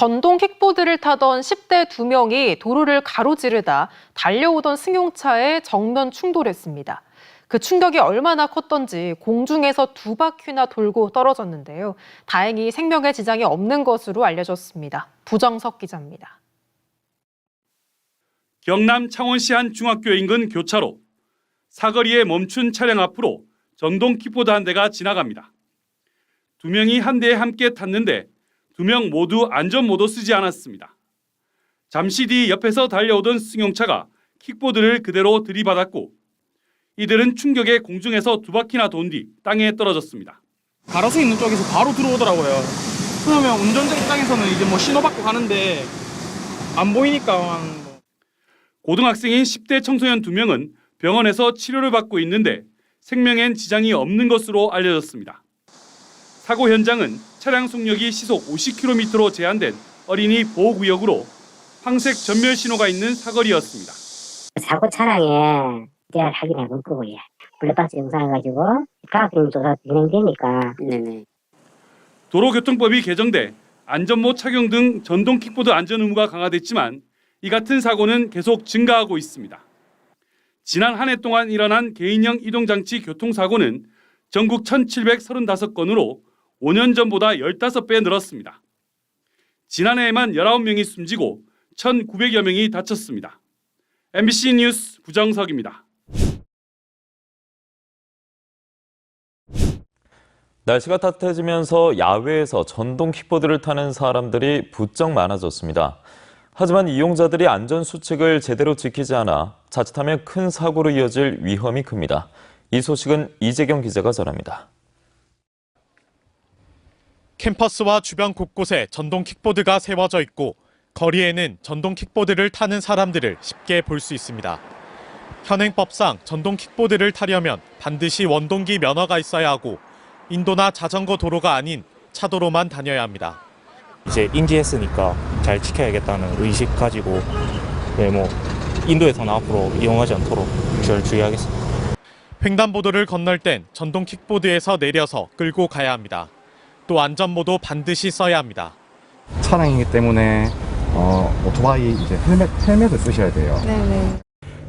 전동 킥보드를 타던 10대 2명이 도로를 가로지르다 달려오던 승용차에 정면 충돌했습니다. 그 충격이 얼마나 컸던지 공중에서 2바퀴나 돌고 떨어졌는데요. 다행히 생명에 지장이 없는 것으로 알려졌습니다. 부정석 기자입니다. 경남 창원시 한 중학교 인근 교차로. 사거리에 멈춘 차량 앞으로 전동 킥보드 한 대가 지나갑니다. 2명이 한 대에 함께 탔는데 2명 모두 안전모도 쓰지 않았습니다. 잠시 뒤 옆에서 달려오던 승용차가 킥보드를 그대로 들이받았고 이들은 충격에 공중에서 2바퀴나 돈 뒤 땅에 떨어졌습니다. 가로수 있는 쪽에서 바로 들어오더라고요. 그러면 운전자 입장에서는 이제 신호받고 가는데 안 보이니까. 고등학생인 10대 청소년 2명은 병원에서 치료를 받고 있는데 생명엔 지장이 없는 것으로 알려졌습니다. 사고 현장은 차량 속력이 시속 50km로 제한된 어린이 보호구역으로 황색 전멸 신호가 있는 사거리였습니다. 사고 차량에 대한 확인해 볼 거고요. 블랙박스 영상해가지고 과학적인 조사 진행되니까. 네네. 도로교통법이 개정돼 안전모 착용 등 전동 킥보드 안전 의무가 강화됐지만 이 같은 사고는 계속 증가하고 있습니다. 지난 한 해 동안 일어난 개인형 이동장치 교통사고는 전국 1,735건으로 5년 전보다 15배 늘었습니다. 지난해에만 19명이 숨지고 1,900여 명이 다쳤습니다. MBC 뉴스 부정석입니다. 날씨가 따뜻해지면서 야외에서 전동 킥보드를 타는 사람들이 부쩍 많아졌습니다. 하지만 이용자들이 안전수칙을 제대로 지키지 않아 자칫하면 큰 사고로 이어질 위험이 큽니다. 이 소식은 이재경 기자가 전합니다. 캠퍼스와 주변 곳곳에 전동 킥보드가 세워져 있고 거리에는 전동 킥보드를 타는 사람들을 쉽게 볼 수 있습니다. 현행법상 전동 킥보드를 타려면 반드시 원동기 면허가 있어야 하고 인도나 자전거 도로가 아닌 차도로만 다녀야 합니다. 이제 인지했으니까 잘 지켜야겠다는 의식 가지고 인도에서는 앞으로 이용하지 않도록 절 주의하겠습니다. 횡단보도를 건널 땐 전동 킥보드에서 내려서 끌고 가야 합니다. 또 안전모도 반드시 써야 합니다. 차량이기 때문에 오토바이 이제 헬멧을 쓰셔야 돼요. 네네.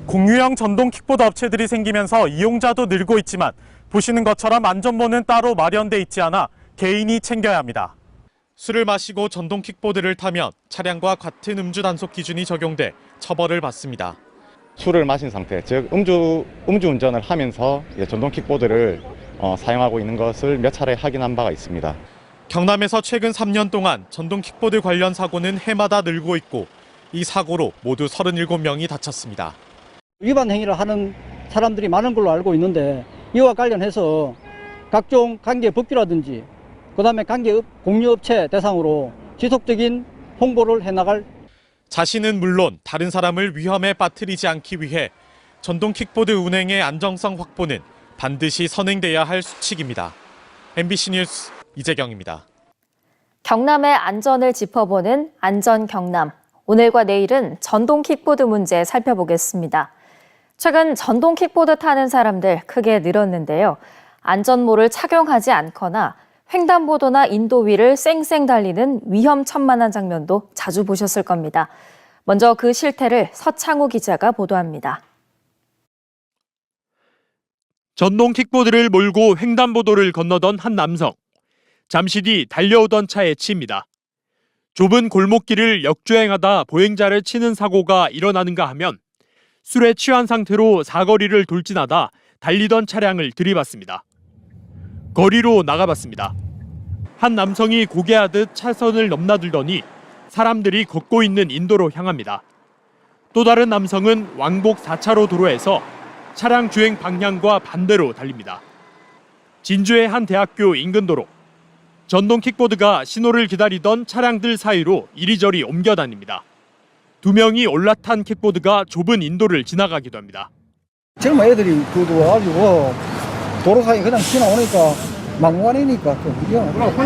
공유형 전동 킥보드 업체들이 생기면서 이용자도 늘고 있지만 보시는 것처럼 안전모는 따로 마련돼 있지 않아 개인이 챙겨야 합니다. 술을 마시고 전동 킥보드를 타면 차량과 같은 음주 단속 기준이 적용돼 처벌을 받습니다. 술을 마신 상태, 즉 음주운전을 하면서 전동 킥보드를 사용하고 있는 것을 몇 차례 확인한 바가 있습니다. 경남에서 최근 3년 동안 전동 킥보드 관련 사고는 해마다 늘고 있고 이 사고로 모두 37명이 다쳤습니다. 위반 행위를 하는 사람들이 많은 걸로 알고 있는데 이와 관련해서 각종 관계 법규라든지 그다음에 관계 공유업체 대상으로 지속적인 홍보를 해나갈. 자신은 물론 다른 사람을 위험에 빠뜨리지 않기 위해 전동 킥보드 운행의 안정성 확보는 반드시 선행돼야 할 수칙입니다. MBC 뉴스 이재경입니다. 경남의 안전을 짚어보는 안전경남. 오늘과 내일은 전동 킥보드 문제 살펴보겠습니다. 최근 전동 킥보드 타는 사람들 크게 늘었는데요. 안전모를 착용하지 않거나 횡단보도나 인도 위를 쌩쌩 달리는 위험천만한 장면도 자주 보셨을 겁니다. 먼저 그 실태를 서창우 기자가 보도합니다. 전동 킥보드를 몰고 횡단보도를 건너던 한 남성. 잠시 뒤 달려오던 차에 치입니다. 좁은 골목길을 역주행하다 보행자를 치는 사고가 일어나는가 하면 술에 취한 상태로 사거리를 돌진하다 달리던 차량을 들이받습니다. 거리로 나가봤습니다. 한 남성이 고개하듯 차선을 넘나들더니 사람들이 걷고 있는 인도로 향합니다. 또 다른 남성은 왕복 4차로 도로에서 차량 주행 방향과 반대로 달립니다. 진주의 한 대학교 인근 도로. 전동 킥보드가 신호를 기다리던 차량들 사이로 이리저리 옮겨 다닙니다. 2명이 올라탄 킥보드가 좁은 인도를 지나가기도 합니다. 젊은 애들이 와가지고 도로상에 그냥 지나오니까 막무가내니까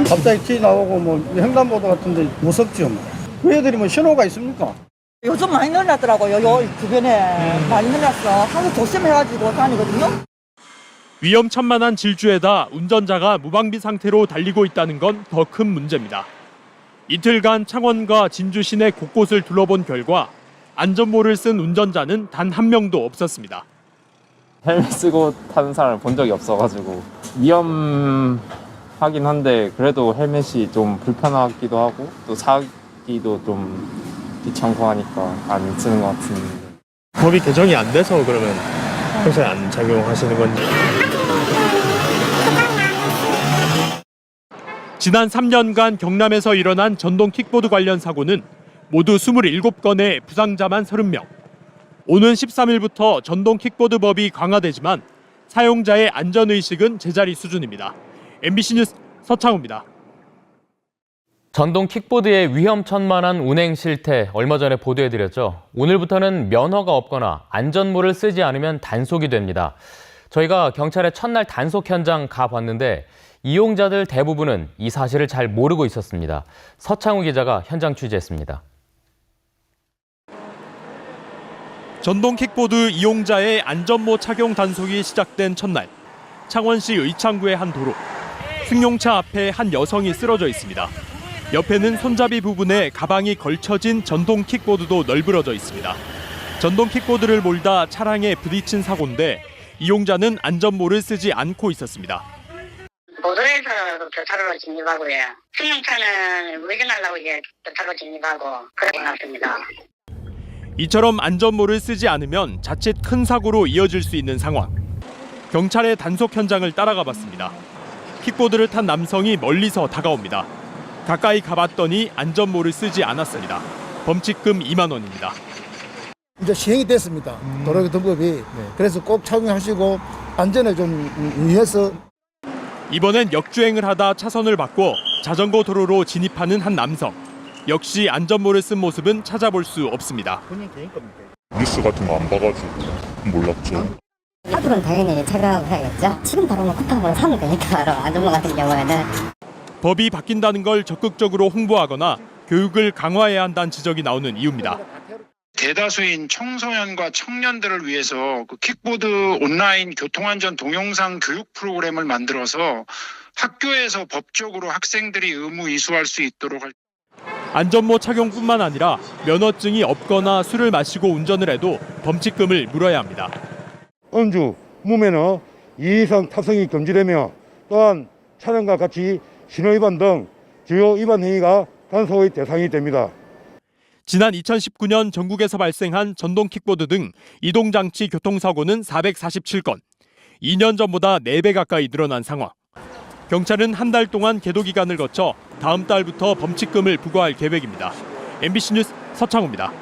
갑자기 지나오고 횡단보도 같은데 무섭죠. 그 애들이 신호가 있습니까? 요즘 많이 늘어났더라고요. 요 주변에 많이 늘어났어. 항상 조심해가지고 다니거든요. 위험천만한 질주에다 운전자가 무방비 상태로 달리고 있다는 건 더 큰 문제입니다. 이틀간 창원과 진주 시내 곳곳을 둘러본 결과 안전모를 쓴 운전자는 단 한 명도 없었습니다. 헬멧 쓰고 타는 사람을 본 적이 없어가지고 위험하긴 한데 그래도 헬멧이 좀 불편하기도 하고 또 사기도 좀 귀찮고 하니까 안 쓰는 것 같은데. 법이 개정이 안 돼서 그러면 평소에 안 착용하시는 건지. 지난 3년간 경남에서 일어난 전동 킥보드 관련 사고는 모두 27건에 부상자만 30명. 오는 13일부터 전동 킥보드법이 강화되지만 사용자의 안전의식은 제자리 수준입니다. MBC 뉴스 서창우입니다. 전동 킥보드의 위험천만한 운행 실태 얼마 전에 보도해드렸죠. 오늘부터는 면허가 없거나 안전모를 쓰지 않으면 단속이 됩니다. 저희가 경찰의 첫날 단속 현장 가봤는데 이용자들 대부분은 이 사실을 잘 모르고 있었습니다. 서창우 기자가 현장 취재했습니다. 전동 킥보드 이용자의 안전모 착용 단속이 시작된 첫날, 창원시 의창구의 한 도로. 승용차 앞에 한 여성이 쓰러져 있습니다. 옆에는 손잡이 부분에 가방이 걸쳐진 전동 킥보드도 널브러져 있습니다. 전동 킥보드를 몰다 차량에 부딪힌 사고인데 이용자는 안전모를 쓰지 않고 있었습니다. 보도에서 교차로로 진입하고요. 승용차는 우회전하려고 이제 교차로 진입하고 그러고 났습니다. 이처럼 안전모를 쓰지 않으면 자칫 큰 사고로 이어질 수 있는 상황. 경찰의 단속 현장을 따라가 봤습니다. 킥보드를 탄 남성이 멀리서 다가옵니다. 가까이 가봤더니 안전모를 쓰지 않았습니다. 범칙금 2만 원입니다. 이제 시행이 됐습니다. 도로교통법이. 그래서 꼭 착용하시고 안전에 좀 유의해서. 이번엔 역주행을 하다 차선을 바꿔 자전거 도로로 진입하는 한 남성. 역시 안전모를 쓴 모습은 찾아볼 수 없습니다. 본인 개인 겁니까? 뉴스 같은 거 안 봐가지고 몰랐죠. 앞으로는 당연히 착용하고 해야겠죠. 지금 바로 쿠팡으로 사면 되니까 바로 안전모 같은 경우에는. 법이 바뀐다는 걸 적극적으로 홍보하거나 교육을 강화해야 한다는 지적이 나오는 이유입니다. 대다수인 청소년과 청년들을 위해서 그 킥보드 온라인 교통안전 동영상 교육 프로그램을 만들어서 학교에서 법적으로 학생들이 의무 이수할 수 있도록 할. 안전모 착용뿐만 아니라 면허증이 없거나 술을 마시고 운전을 해도 범칙금을 물어야 합니다. 음주, 무면허, 2 이상 탑승이 금지되며 또한 차량과 같이 신호위반 등 주요 위반 행위가 단속의 대상이 됩니다. 지난 2019년 전국에서 발생한 전동 킥보드 등 이동장치 교통사고는 447건, 2년 전보다 4배 가까이 늘어난 상황. 경찰은 한 달 동안 계도 기간을 거쳐 다음 달부터 범칙금을 부과할 계획입니다. MBC 뉴스 서창우입니다.